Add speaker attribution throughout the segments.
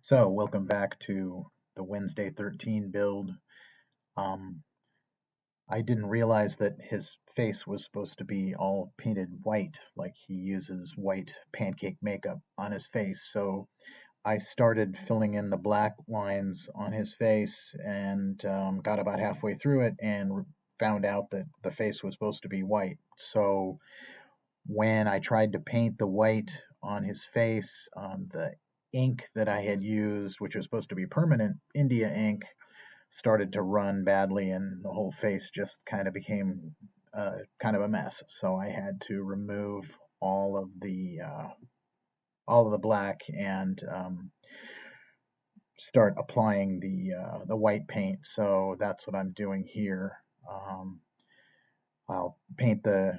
Speaker 1: So, welcome back to the Wednesday 13 build. Um, I didn't realize that his face was supposed to be all painted white, like he uses white pancake makeup on his face. So I started filling in the black lines on his face and got about halfway through it and found out that the face was supposed to be white. So when I tried to paint the white on his face, the ink that I had used, which was supposed to be permanent India ink, started to run badly, and the whole face just kind of became kind of a mess. So I had to remove all of the black and start applying the white paint. So that's what I'm doing here. Um, I'll paint the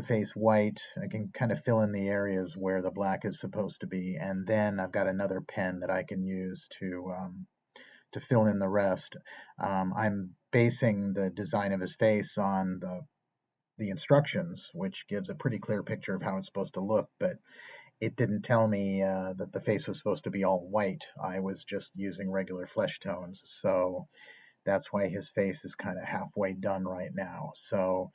Speaker 1: face white. I can kind of fill in the areas where the black is supposed to be, and then I've got another pen that I can use to fill in the rest. I'm basing the design of his face on the instructions, which gives a pretty clear picture of how it's supposed to look, but it didn't tell me that the face was supposed to be all white. I was just using regular flesh tones, so that's why his face is kind of halfway done right now. So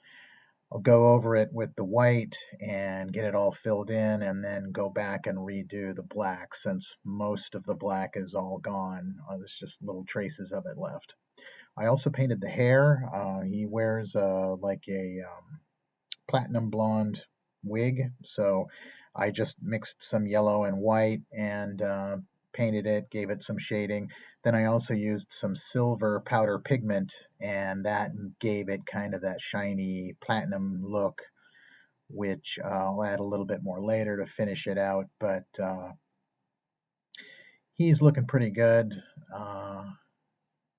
Speaker 1: I'll go over it with the white and get it all filled in and then go back and redo the black since most of the black is all gone. There's just little traces of it left. I also painted the hair. He wears like a platinum blonde wig, so I just mixed some yellow and white and painted it, gave it some shading. Then I also used some silver powder pigment, and that gave it kind of that shiny platinum look, which I'll add a little bit more later to finish it out. But he's looking pretty good. Uh,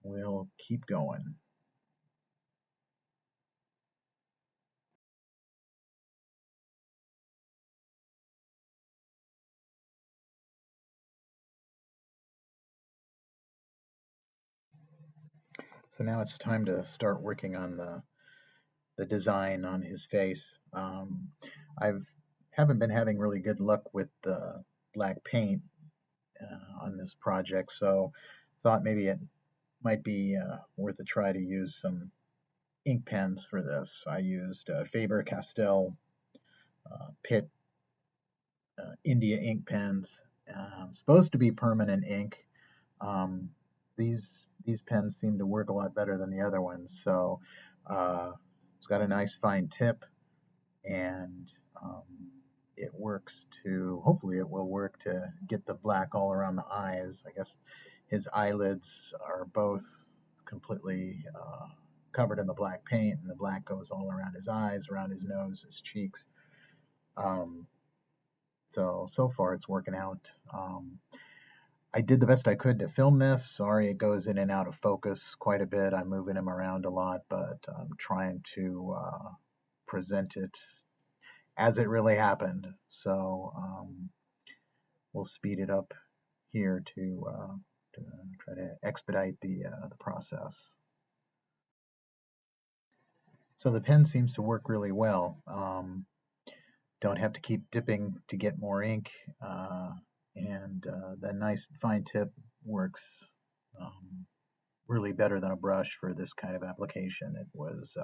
Speaker 1: we'll keep going. So now it's time to start working on the design on his face. I've haven't been having really good luck with the black paint on this project, so thought maybe it might be worth a try to use some ink pens for this. I used Faber-Castell Pitt India ink pens, supposed to be permanent ink. Um, these these pens seem to work a lot better than the other ones, so it's got a nice fine tip and it works to, hopefully it will work to get the black all around the eyes. I guess his eyelids are both completely covered in the black paint, and the black goes all around his eyes, around his nose, his cheeks. Um, so far it's working out. I did the best I could to film this. Sorry, it goes in and out of focus quite a bit. I'm moving him around a lot, but I'm trying to present it as it really happened. So we'll speed it up here to try to expedite the process. So the pen seems to work really well. Don't have to keep dipping to get more ink, and the nice fine tip works really better than a brush for this kind of application. It was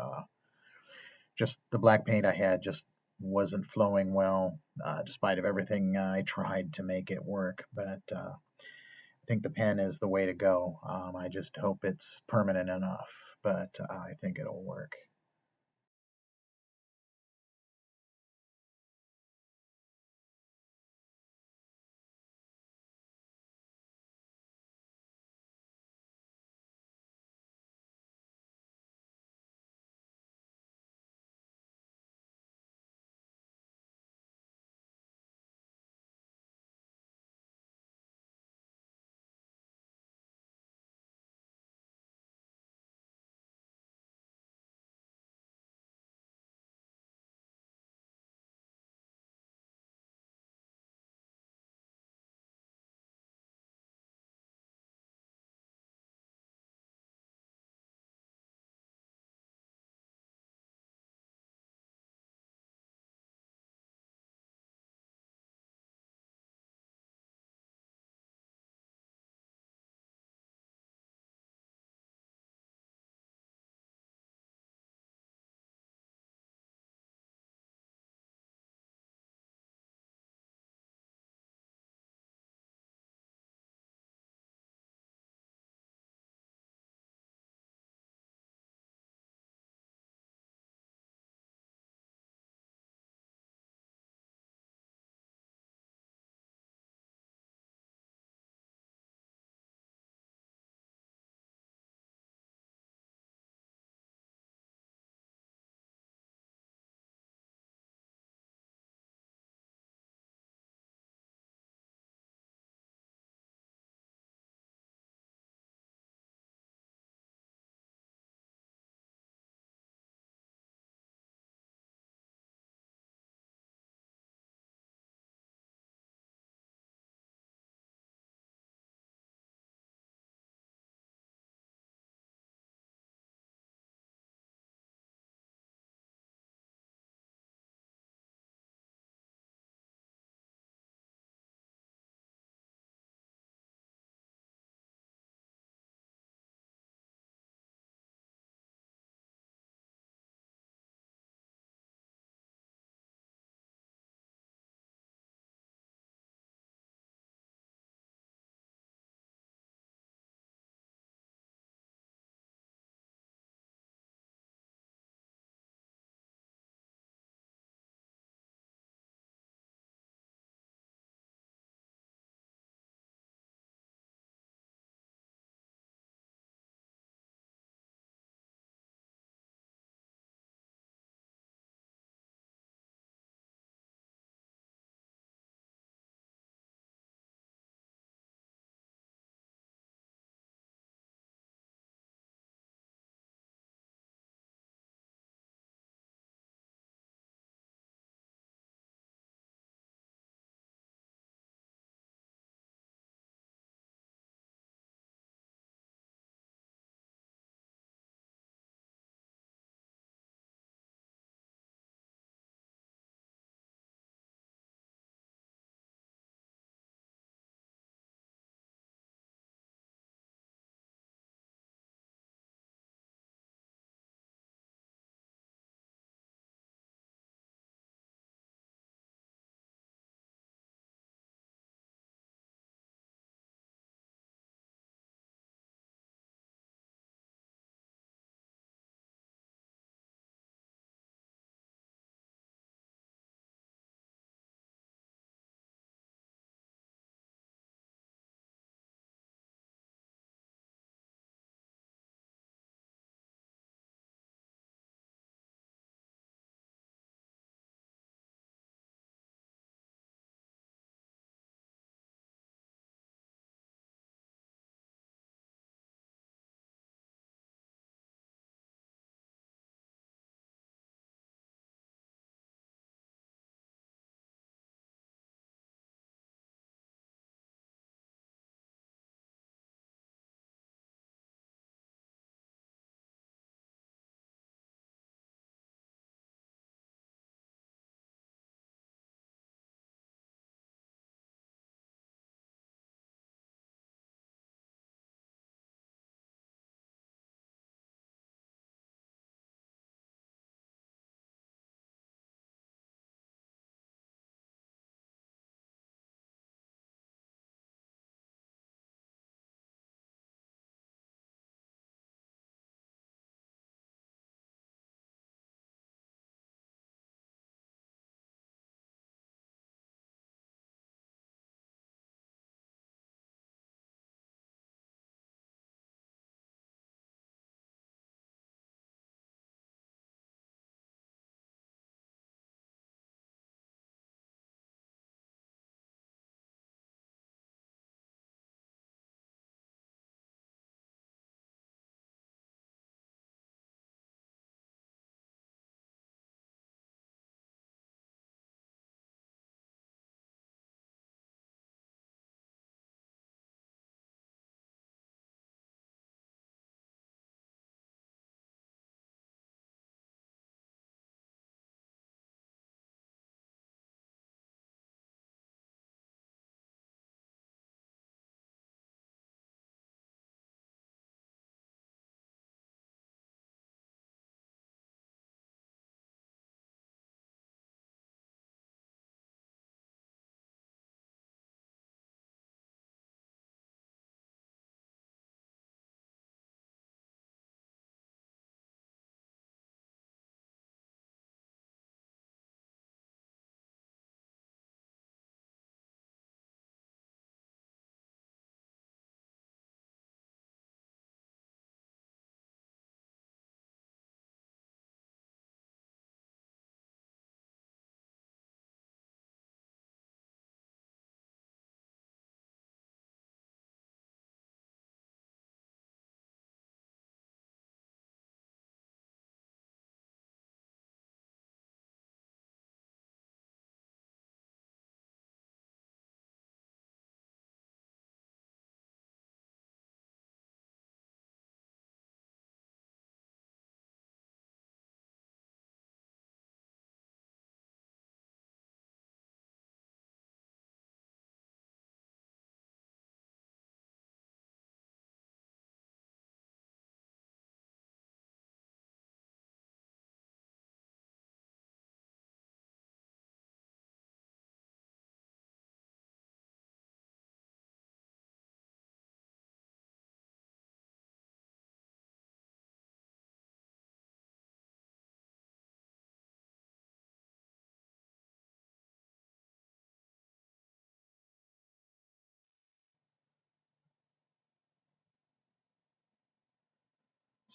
Speaker 1: just the black paint I had just wasn't flowing well, despite of everything I tried to make it work. But I think the pen is the way to go. I just hope it's permanent enough, but I think it'll work.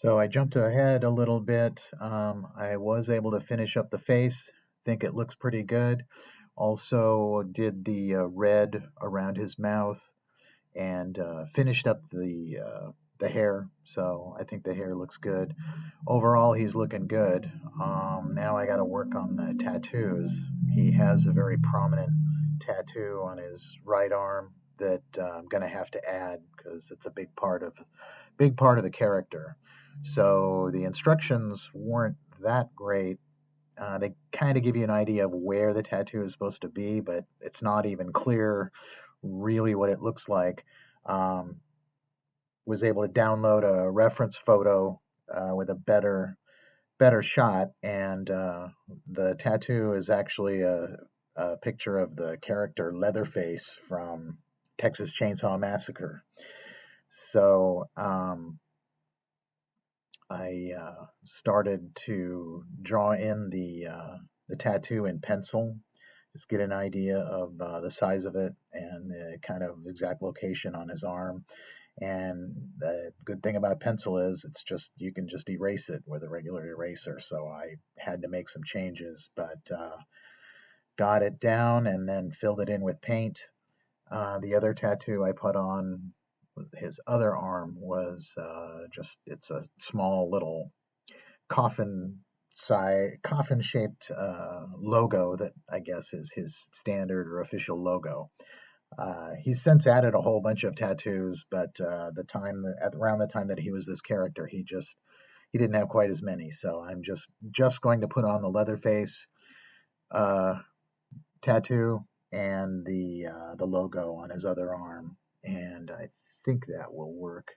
Speaker 1: So I jumped ahead a little bit. I was able to finish up the face. Think it looks pretty good. Also did the red around his mouth and finished up the hair. So I think the hair looks good. Overall, he's looking good. Now I got to work on the tattoos. He has a very prominent tattoo on his right arm that I'm gonna have to add because it's a big part of the character. So the instructions weren't that great. They kind of give you an idea of where the tattoo is supposed to be, but it's not even clear really what it looks like. Um, was able to download a reference photo with a better shot, and the tattoo is actually a picture of the character Leatherface from Texas Chainsaw Massacre. So I started to draw in the tattoo in pencil, just get an idea of the size of it and the kind of exact location on his arm. And the good thing about pencil is it's just you can just erase it with a regular eraser. So I had to make some changes, but got it down and then filled it in with paint. The other tattoo I put on his other arm was just it's a small little coffin shaped logo that I guess is his standard or official logo. He's since added a whole bunch of tattoos, but around the time that he was this character, he didn't have quite as many. So I'm just going to put on the Leatherface uh, tattoo and the logo on his other arm, and I think that will work.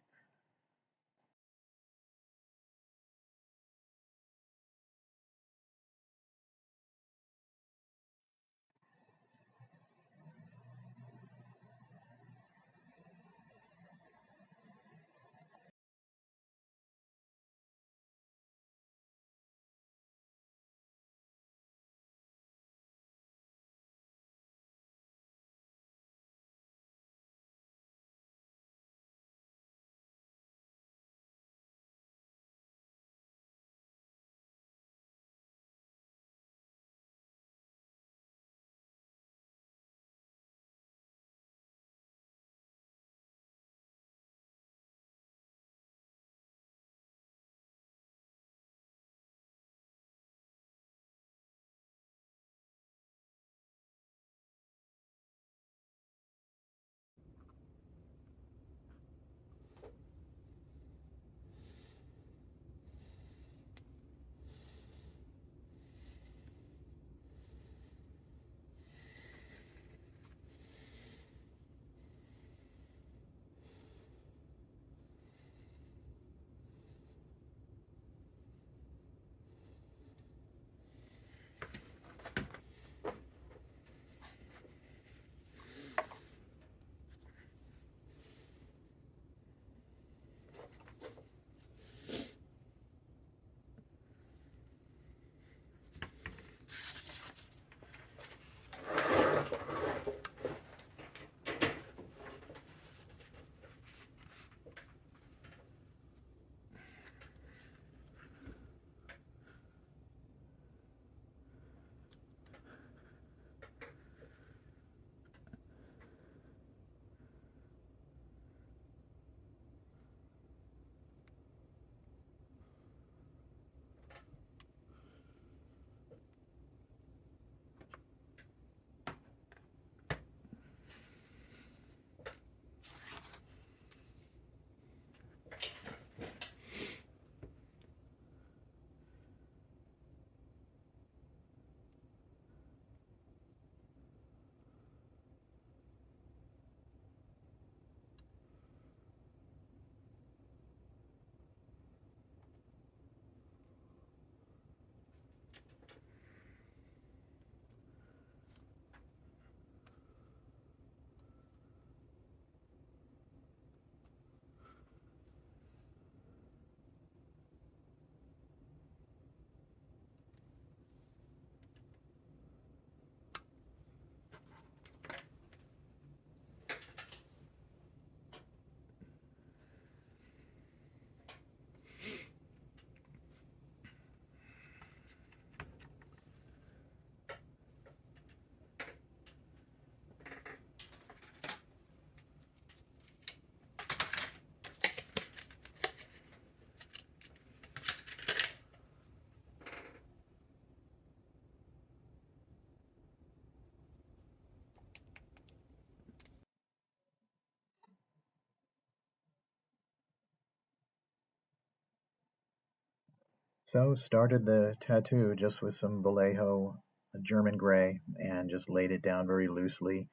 Speaker 1: So started the tattoo just with some Vallejo German gray and just laid it down very loosely.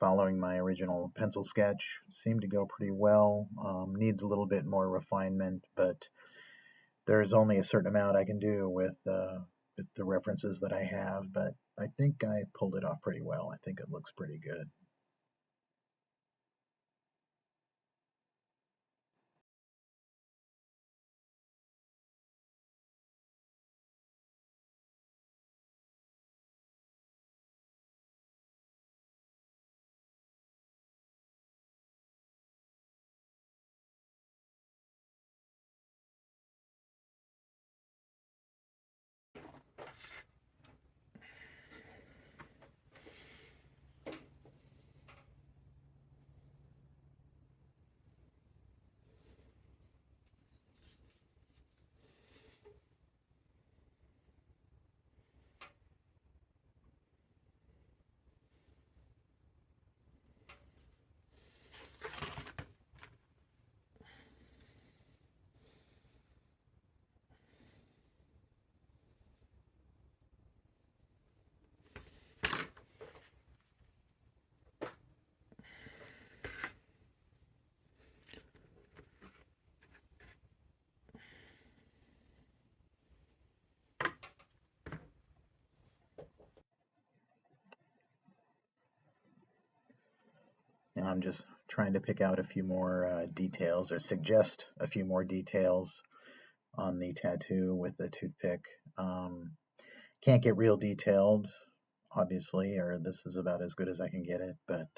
Speaker 1: Following my original pencil sketch seemed to go pretty well. Needs a little bit more refinement, but there's only a certain amount I can do with the references that I have. But I think I pulled it off pretty well. I think it looks pretty good. Now I'm just trying to pick out a few more details or suggest a few more details on the tattoo with the toothpick. Can't get real detailed, obviously, or this is about as good as I can get it, but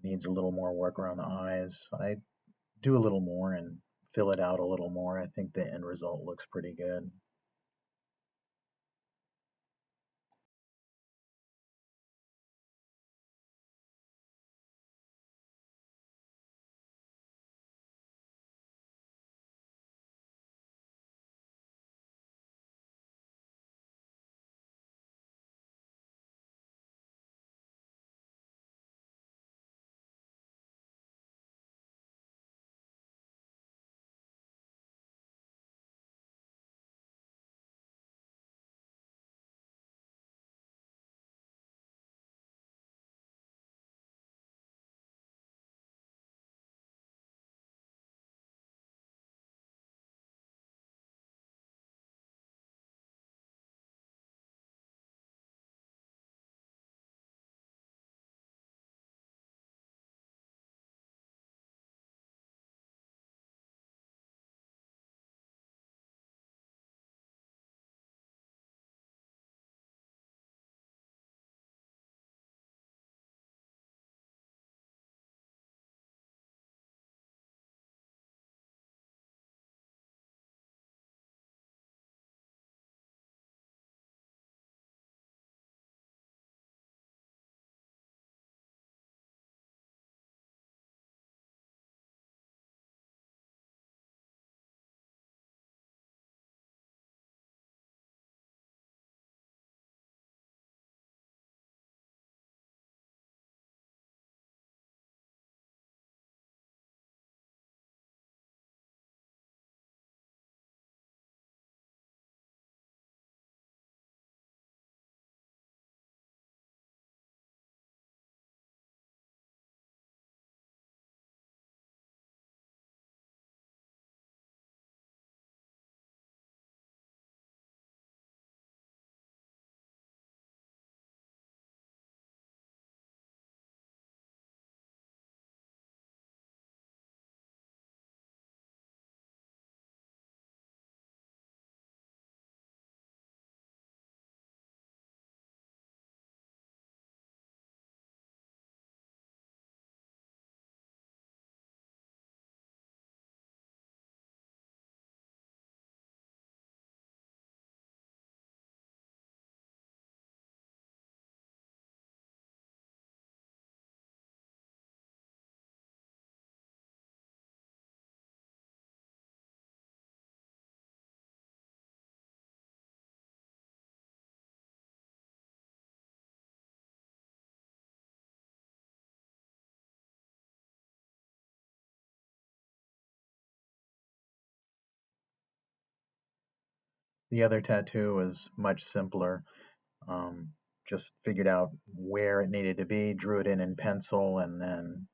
Speaker 1: needs a little more work around the eyes. I do a little more and fill it out a little more. I think the end result looks pretty good. The other tattoo was much simpler. Um, just figured out where it needed to be, drew it in pencil, and then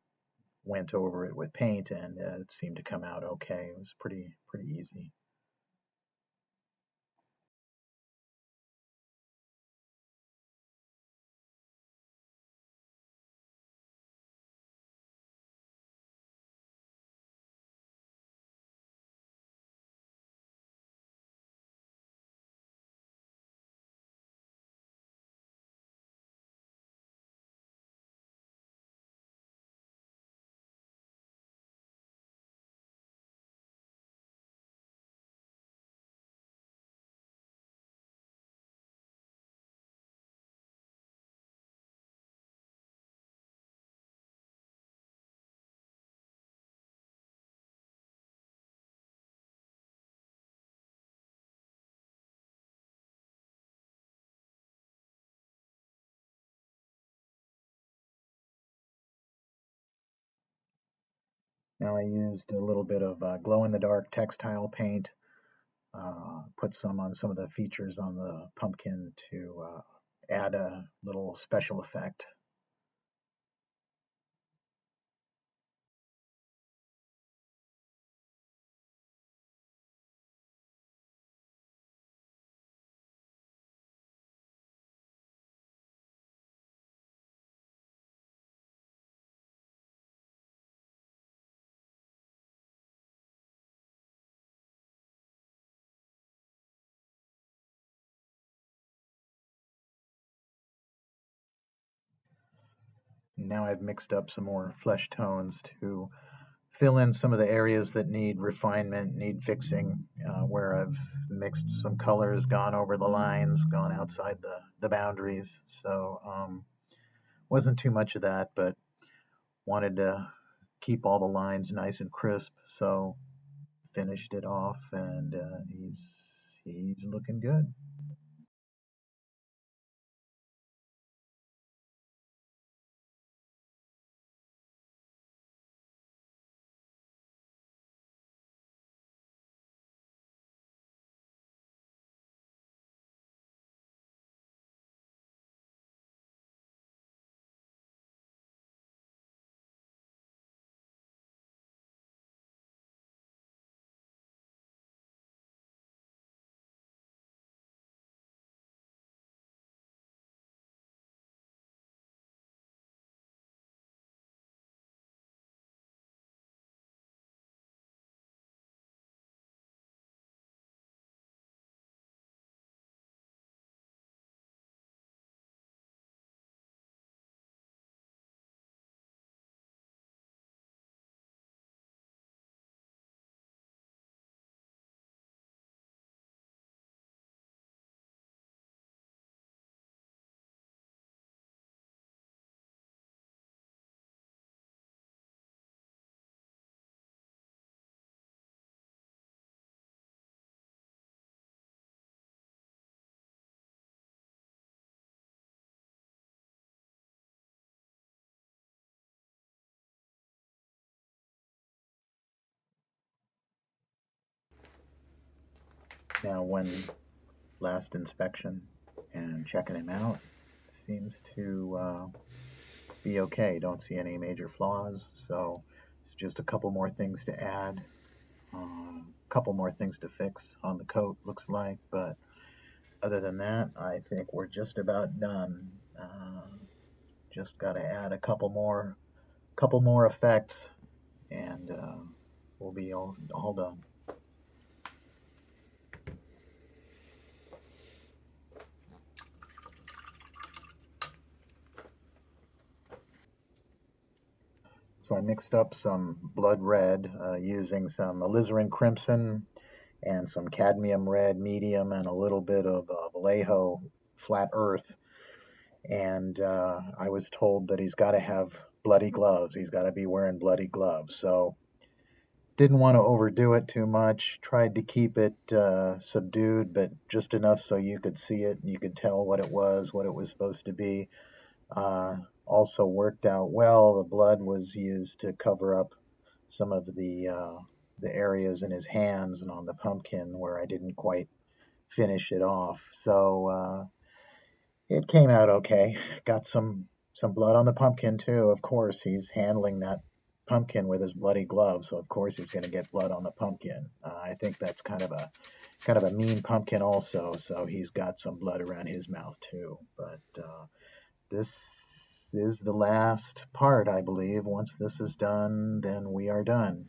Speaker 1: went over it with paint, and it seemed to come out okay. It was pretty easy. Now I used a little bit of glow-in-the-dark textile paint, put some on some of the features on the pumpkin to add a little special effect. Now I've mixed up some more flesh tones to fill in some of the areas that need refinement, need fixing, where I've mixed some colors, gone over the lines, gone outside the boundaries. So wasn't too much of that, but wanted to keep all the lines nice and crisp. So finished it off, and he's looking good. Now, when last inspection and checking him out, seems to be okay. Don't see any major flaws. So it's just a couple more things to add, a couple more things to fix on the coat, looks like. But other than that, I think we're just about done. Just got to add a couple more effects, and we'll be all done. So I mixed up some blood red using some alizarin crimson and some cadmium red medium and a little bit of Vallejo flat earth. And I was told that he's got to have bloody gloves. He's got to be wearing bloody gloves. So didn't want to overdo it too much. Tried to keep it subdued, but just enough so you could see it and you could tell what it was supposed to be. Uh, Also worked out well. The blood was used to cover up some of the areas in his hands and on the pumpkin where I didn't quite finish it off. So it came out okay. Got some blood on the pumpkin too. Of course, he's handling that pumpkin with his bloody glove, so of course he's going to get blood on the pumpkin. I think that's kind of a mean pumpkin also, so he's got some blood around his mouth too. But this is the last part, I believe. Once this is done, then we are done.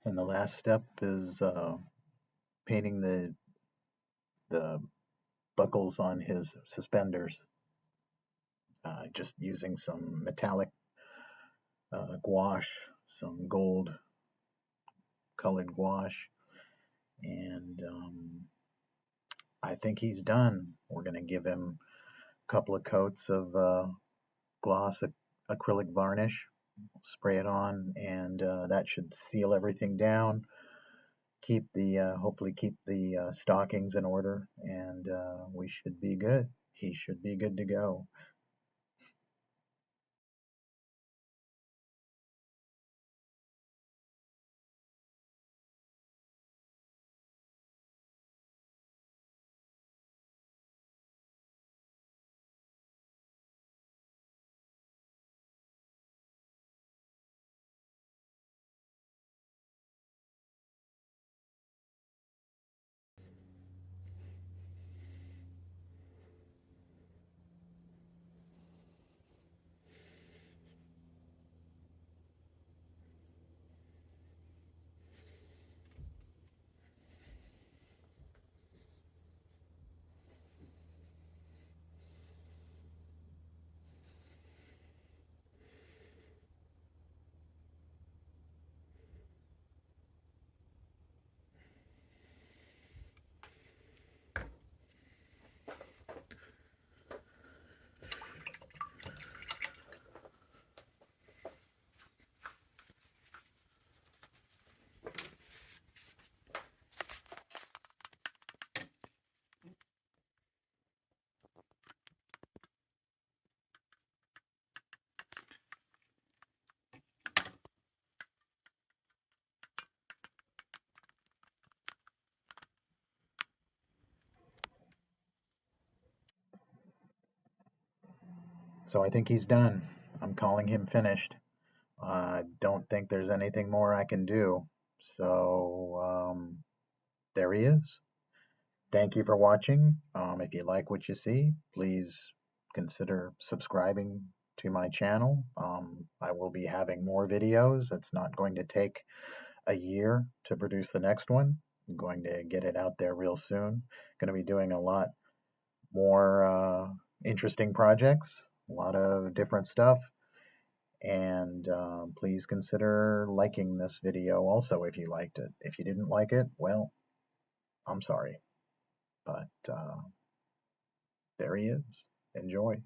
Speaker 1: And the last step is painting the buckles on his suspenders, just using some metallic gouache, some gold colored gouache, and I think he's done. We're going to give him a couple of coats of gloss acrylic varnish, spray it on, and that should seal everything down. Keep the hopefully keep the stockings in order, and we should be good. He should be good to go. So I think he's done. I'm calling him finished. I don't think there's anything more I can do. So there he is. Thank you for watching. If you like what you see, please consider subscribing to my channel. I will be having more videos. It's not going to take a year to produce the next one. I'm going to get it out there real soon. Going to be doing a lot more interesting projects, a lot of different stuff. And please consider liking this video also if you liked it. If you didn't like it, well, I'm sorry. But there he is. Enjoy.